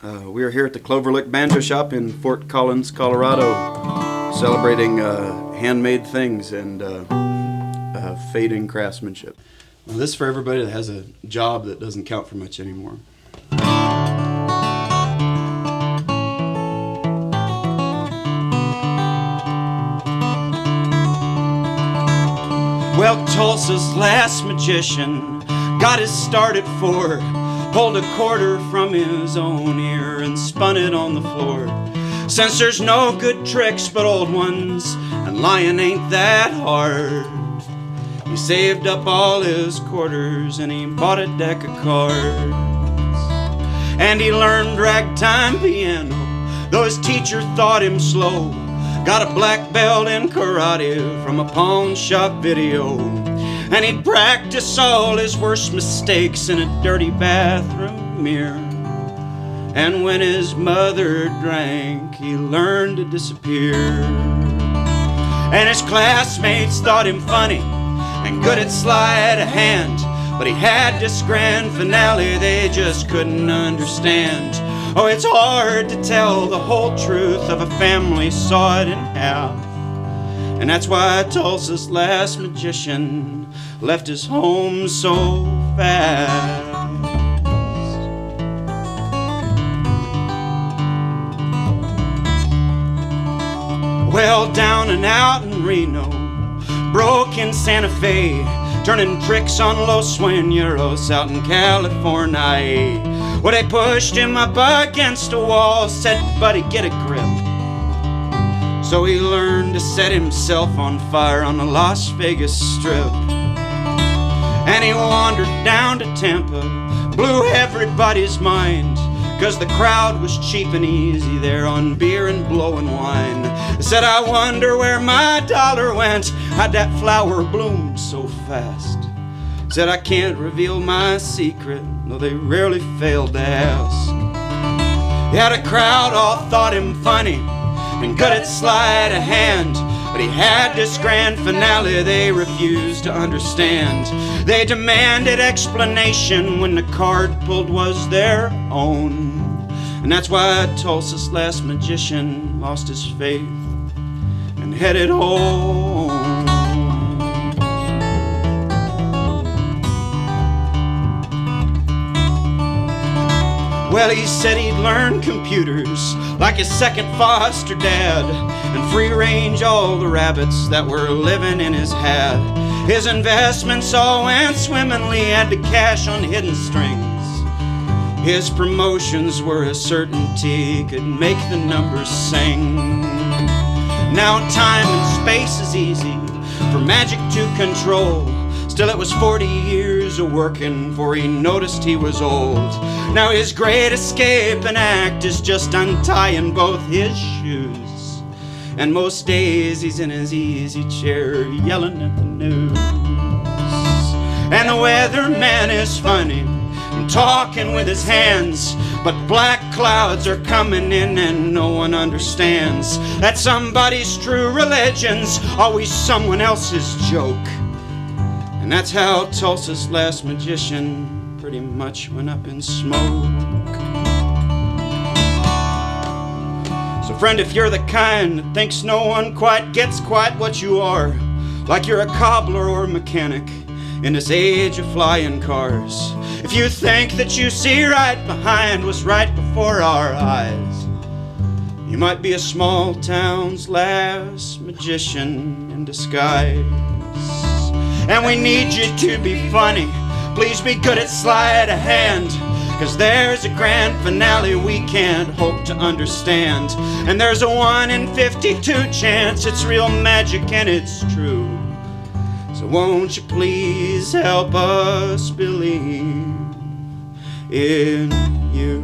We are here at the Cloverlick Banjo Shop in Fort Collins, Colorado, celebrating handmade things and fading craftsmanship. Well, this is for everybody that has a job that doesn't count for much anymore. Well, Tulsa's last magician got his start at 4. Pulled a quarter from his own ear and spun it on the floor. Since there's no good tricks but old ones, and lying ain't that hard, he saved up all his quarters and he bought a deck of cards. And he learned ragtime piano, though his teacher thought him slow. Got a black belt in karate from a pawn shop video. And he'd practice all his worst mistakes in a dirty bathroom mirror. And when his mother drank, he learned to disappear. And his classmates thought him funny and good at sleight of hand, but he had this grand finale they just couldn't understand. Oh, it's hard to tell the whole truth of a family sawed in half. And that's why Tulsa's last magician left his home so fast. Well, down and out in Reno, broke in Santa Fe, turning tricks on Los Sueñeros out in California. Well, they pushed him up against a wall, said, buddy, get a grip. So he learned to set himself on fire on the Las Vegas Strip. And he wandered down to Tampa, blew everybody's mind, 'cause the crowd was cheap and easy there on beer and blowing wine. Said, I wonder where my dollar went, how'd that flower bloom so fast? Said, I can't reveal my secret, though they rarely failed to ask. He had a crowd all thought him funny and good at sleight of hand, but he had this grand finale they refused to understand. They demanded explanation when the card pulled was their own. And that's why Tulsa's last magician lost his faith and headed home. Well, he said he'd learn computers like his second foster dad and free range all the rabbits that were living in his hat. His investments all went swimmingly, had to cash on hidden strings. His promotions were a certainty, could make the numbers sing. Now time and space is easy for magic to control. Still it was 40 years of working before he noticed he was old. Now his great escape and act is just untying both his shoes. And most days he's in his easy chair yelling at the news. And the weatherman is funny and talking with his hands, but black clouds are coming in and no one understands that somebody's true religion's always someone else's joke. And that's how Tulsa's last magician pretty much went up in smoke. So friend, if you're the kind that thinks no one quite gets quite what you are, like you're a cobbler or mechanic in this age of flying cars, if you think that you see right behind what's right before our eyes, you might be a small town's last magician in disguise. And we need you to be funny, please be good at sleight of hand, 'cause there's a grand finale we can't hope to understand. And there's a 1 in 52 chance it's real magic and it's true. So won't you please help us believe in you?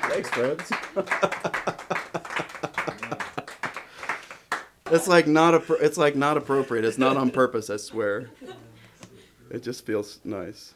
Thanks, friends. It's like not appropriate. It's not on purpose, I swear. It just feels nice.